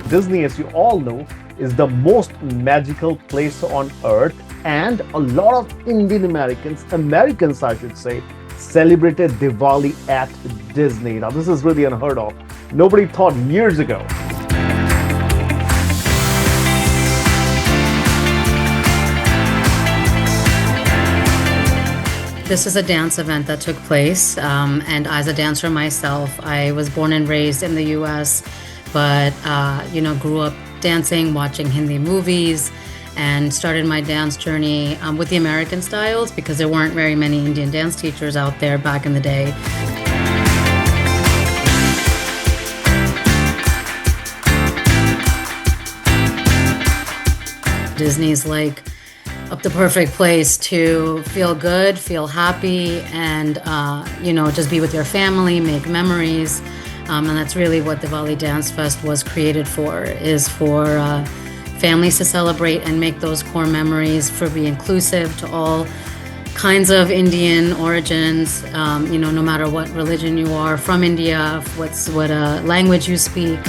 Disney, as you all know, is the most magical place on earth, and a lot of Indian Americans, I should say, celebrated Diwali at Disney. Now, this is really unheard of. Nobody thought years ago. This is a dance event that took place, and as a dancer myself, I was born and raised in the U.S., but grew up dancing, watching Hindi movies, and started my dance journey with the American styles because there weren't very many Indian dance teachers out there back in the day. Disney's like the perfect place to feel good, feel happy, and just be with your family, make memories. And that's really what Diwali Dance Fest was created for, is for families to celebrate and make those core memories, for be inclusive to all kinds of Indian origins, no matter what religion you are, from India, what language you speak.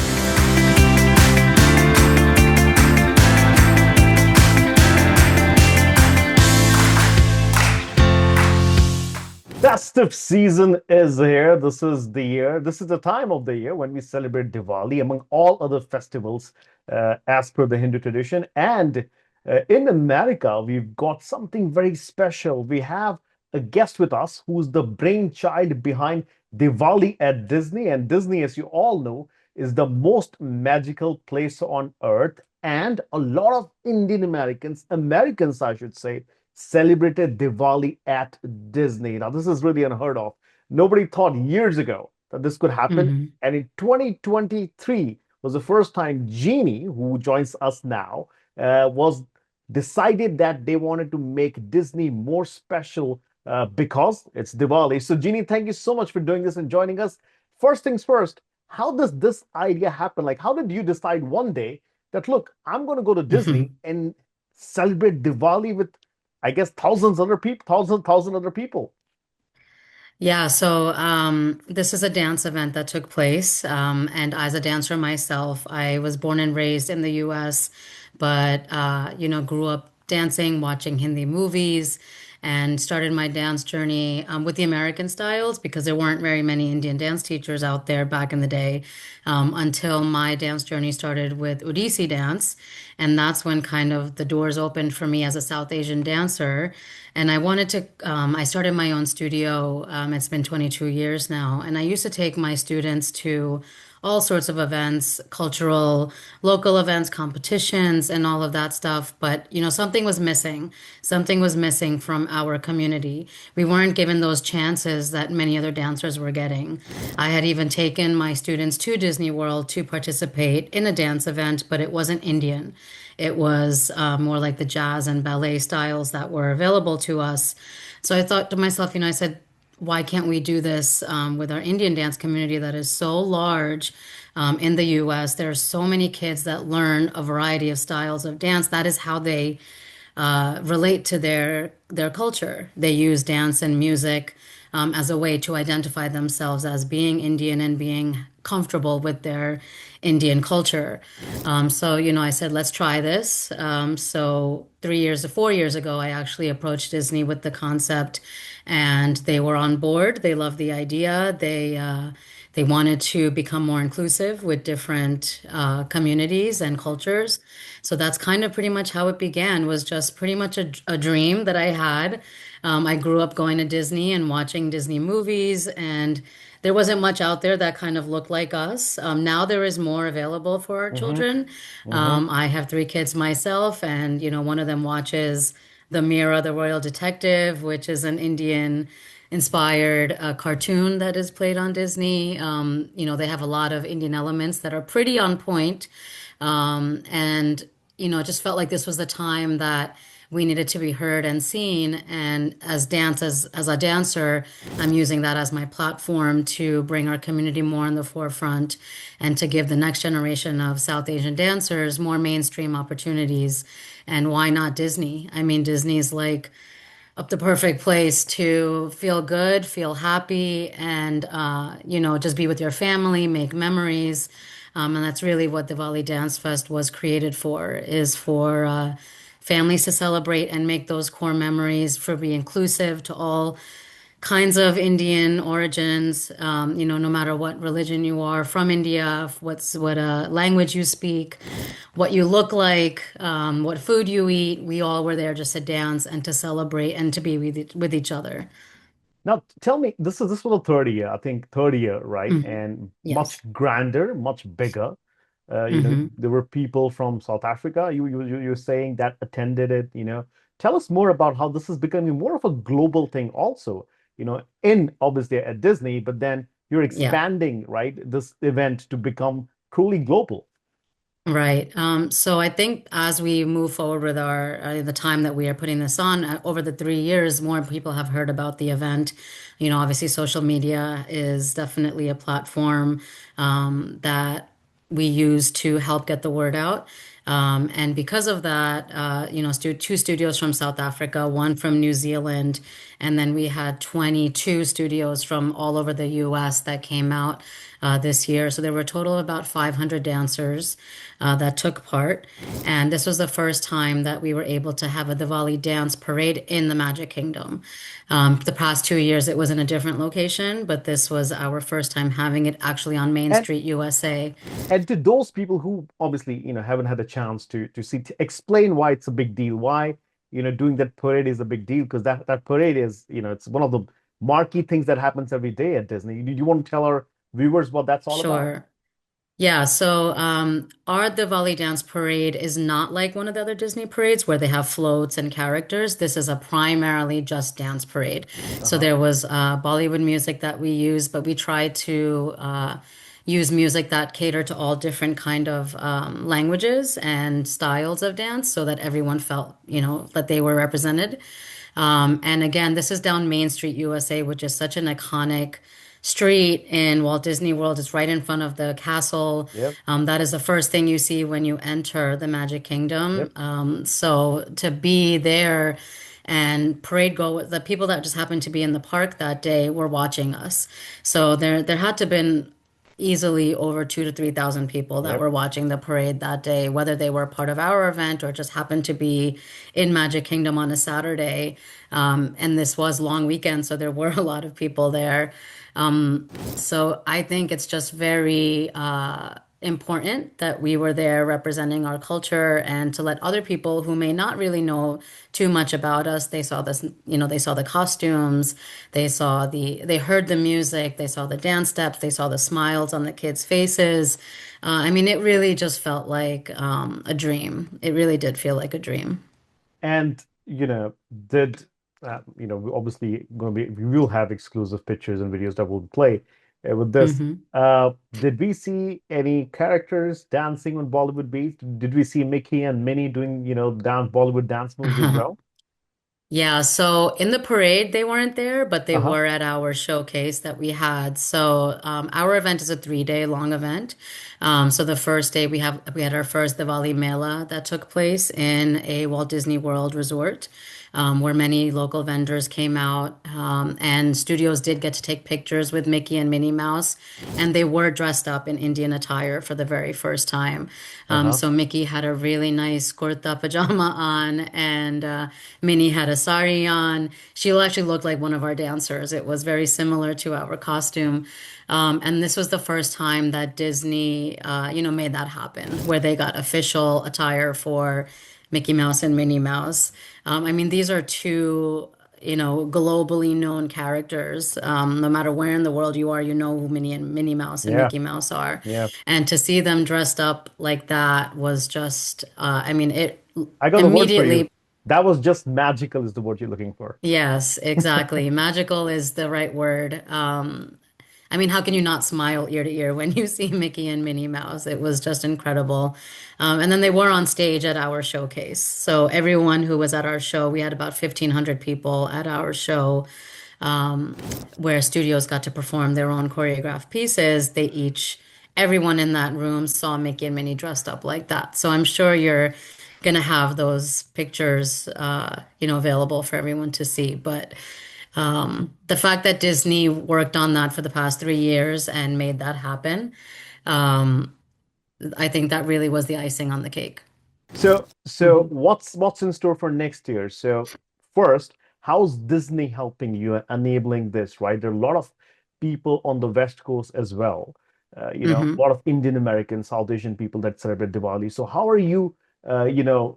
Festive season is here. This is the year. This is the time of the year when we celebrate Diwali, among all other festivals, as per the Hindu tradition. And in America, we've got something very special. We have a guest with us who's the brainchild behind Diwali at Disney. And Disney, as you all know, is the most magical place on earth. And a lot of Americans, I should say, celebrated Diwali at Disney. Now, this is really unheard of. Nobody thought years ago that this could happen. Mhm. And in 2023 was the first time Jeannie, who joins us now, was decided that they wanted to make Disney more special because it's Diwali. So, Jeannie, thank you so much for doing this and joining us. First things first, how does this idea happen? Like, how did you decide one day that, look, I'm going to go to Disney and celebrate Diwali with, I guess, thousand other people. Yeah, so this is a dance event that took place. And as a dancer myself, I was born and raised in the US, but grew up dancing, watching Hindi movies, and started my dance journey with the American styles because there weren't very many Indian dance teachers out there back in the day, until my dance journey started with Odissi dance. And that's when kind of the doors opened for me as a South Asian dancer. And I started my own studio. It's been 22 years now. And I used to take my students to all sorts of events, cultural, local events, competitions, and all of that stuff. But, something was missing. Something was missing from our community. We weren't given those chances that many other dancers were getting. I had even taken my students to Disney World to participate in a dance event, but it wasn't Indian. It was more like the jazz and ballet styles that were available to us. So I thought to myself, I said, why can't we do this with our Indian dance community that is so large in the US? There are so many kids that learn a variety of styles of dance. That is how they relate to their culture. They use dance and music as a way to identify themselves as being Indian and being comfortable with their Indian culture. So I said, let's try this. So 4 years ago, I actually approached Disney with the concept, and they were on board. They loved the idea. They wanted to become more inclusive with different communities and cultures. So that's kind of pretty much how it began, was just pretty much a dream that I had. I grew up going to Disney and watching Disney movies, and there wasn't much out there that kind of looked like us. Now there is more available for our Hmm. children. Hmm. I have three kids myself, and one of them watches the Mira, the Royal Detective, which is an Indian inspired cartoon that is played on Disney. They have a lot of Indian elements that are pretty on point. And it just felt like this was the time that we needed to be heard and seen. And as a dancer, I'm using that as my platform to bring our community more in the forefront and to give the next generation of South Asian dancers more mainstream opportunities. And why not Disney? I mean, Disney's like the perfect place to feel good, feel happy, and just be with your family, make memories. And that's really what Diwali Dance Fest was created for, is for families to celebrate and make those core memories, for be inclusive to all kinds of Indian origins, no matter what religion you are from India, what language you speak, what you look like, what food you eat. We all were there just to dance and to celebrate and to be with each other. Now, tell me, this was the third year, I think third year, right? Mhm. And much Yes. grander, much bigger. Hmm. There were people from South Africa. You're saying that attended it. Tell us more about how this is becoming more of a global thing, also. In obviously at Disney, but then you're Yeah. expanding, right? This event to become truly global. Right. So I think as we move forward with the time that we are putting this on, over the 3 years, more people have heard about the event. Obviously, social media is definitely a platform that we use to help get the word out. And because of that, two studios from South Africa, one from New Zealand, and then we had 22 studios from all over the US that came out this year. So there were a total of about 500 dancers that took part. And this was the first time that we were able to have a Diwali dance parade in the Magic Kingdom. The past 2 years, it was in a different location, but this was our first time having it actually on Main And Street, USA. And to those people who obviously, haven't had a chance to see, to explain why it's a big deal, why, doing that parade is a big deal, because that parade is, it's one of the marquee things that happens every day at Disney. Do you want to tell our viewers what that's all about? Sure. Yeah, so our Diwali Dance Parade is not like one of the other Disney parades where they have floats and characters. This is a primarily just dance parade. So Uh-huh. there was Bollywood music that we used, but we tried to use music that cater to all different kind of languages and styles of dance, so that everyone felt, that they were represented. And again, this is down Main Street, USA, which is such an iconic street in Walt Disney World. It's right in front of the castle. Yep. That is the first thing you see when you enter the Magic Kingdom. Yep. So to be there and parade go, the people that just happened to be in the park that day were watching us. So there had to have been easily over 2 to 3 thousand people that Yep. were watching the parade that day, whether they were part of our event or just happened to be in Magic Kingdom on a Saturday. And this was long weekend, so there were a lot of people there. So I think it's just very important that we were there representing our culture, and to let other people who may not really know too much about us, they saw this, they saw the costumes, they heard the music, they saw the dance steps, they saw the smiles on the kids' faces. I mean, it really just felt like a dream. It really did feel like a dream. And, did, we obviously going to be, we will have exclusive pictures and videos that will play with this. Hmm. Did we see any characters dancing on Bollywood beats? Did we see Mickey and Minnie doing, Bollywood dance moves as well? Yeah, so in the parade, they weren't there, but they Uh-huh. were at our showcase that we had. So our event is a 3 day long event. So the first day we had our first Diwali Mela that took place in a Walt Disney World resort, where many local vendors came out, and studios did get to take pictures with Mickey and Minnie Mouse, and they were dressed up in Indian attire for the very first time. Uh-huh. So Mickey had a really nice kurta pajama on, and Minnie had a sari on. She actually looked like one of our dancers. It was very similar to our costume. And this was the first time that Disney, made that happen, where they got official attire for Mickey Mouse and Minnie Mouse. I mean, these are two, globally known characters. No matter where in the world you are, you know who Minnie Mouse and Yeah. Mickey Mouse are. Yeah. And to see them dressed up like that was just, I mean, it I got the word for you. immediately. That was just magical is the word you're looking for. Yes, exactly. Magical is the right word. I mean, how can you not smile ear to ear when you see Mickey and Minnie Mouse? It was just incredible. And then they were on stage at our showcase. So everyone who was at our show, we had about 1,500 people at our show, where studios got to perform their own choreographed pieces. Everyone in that room saw Mickey and Minnie dressed up like that. So I'm sure you're gonna have those pictures, available for everyone to see. But the fact that Disney worked on that for the past 3 years and made that happen, I think that really was the icing on the cake. So Mhm. what's in store for next year? So first, how's Disney helping you and enabling this, right? There are a lot of people on the West Coast as well. A Hmm. lot of Indian American, South Asian people that celebrate Diwali. So how are you,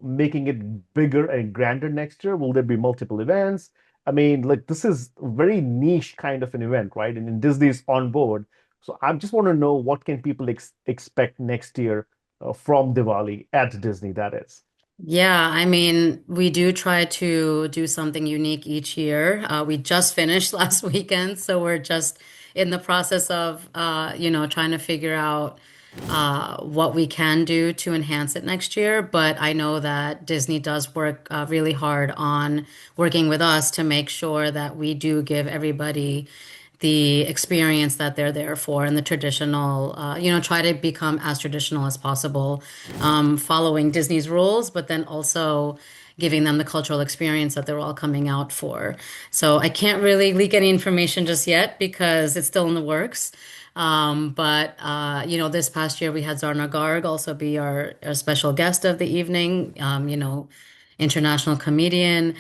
making it bigger and grander next year? Will there be multiple events? I mean, like this is a very niche kind of an event, right? And Disney's on board. So I just want to know what can people expect next year from Diwali at Disney, that is. Yeah, I mean, we do try to do something unique each year. We just finished last weekend, so we're just in the process of, trying to figure out what we can do to enhance it next year. But I know that Disney does work really hard on working with us to make sure that we do give everybody the experience that they're there for and the traditional, try to become as traditional as possible, following Disney's rules, but then also giving them the cultural experience that they're all coming out for. So I can't really leak any information just yet because it's still in the works. But this past year we had Zarna Garg also be our special guest of the evening, international comedian.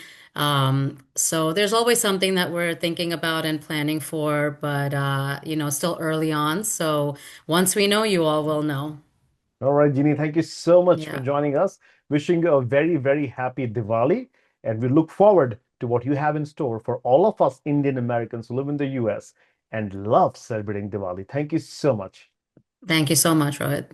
So there's always something that we're thinking about and planning for, but still early on. So once we know, you all will know. All right, Jeannie, thank you so much for Yeah. joining us. Wishing you a very, very happy Diwali. And we look forward to what you have in store for all of us Indian Americans who live in the US and love celebrating Diwali. Thank you so much. Thank you so much, Rohit.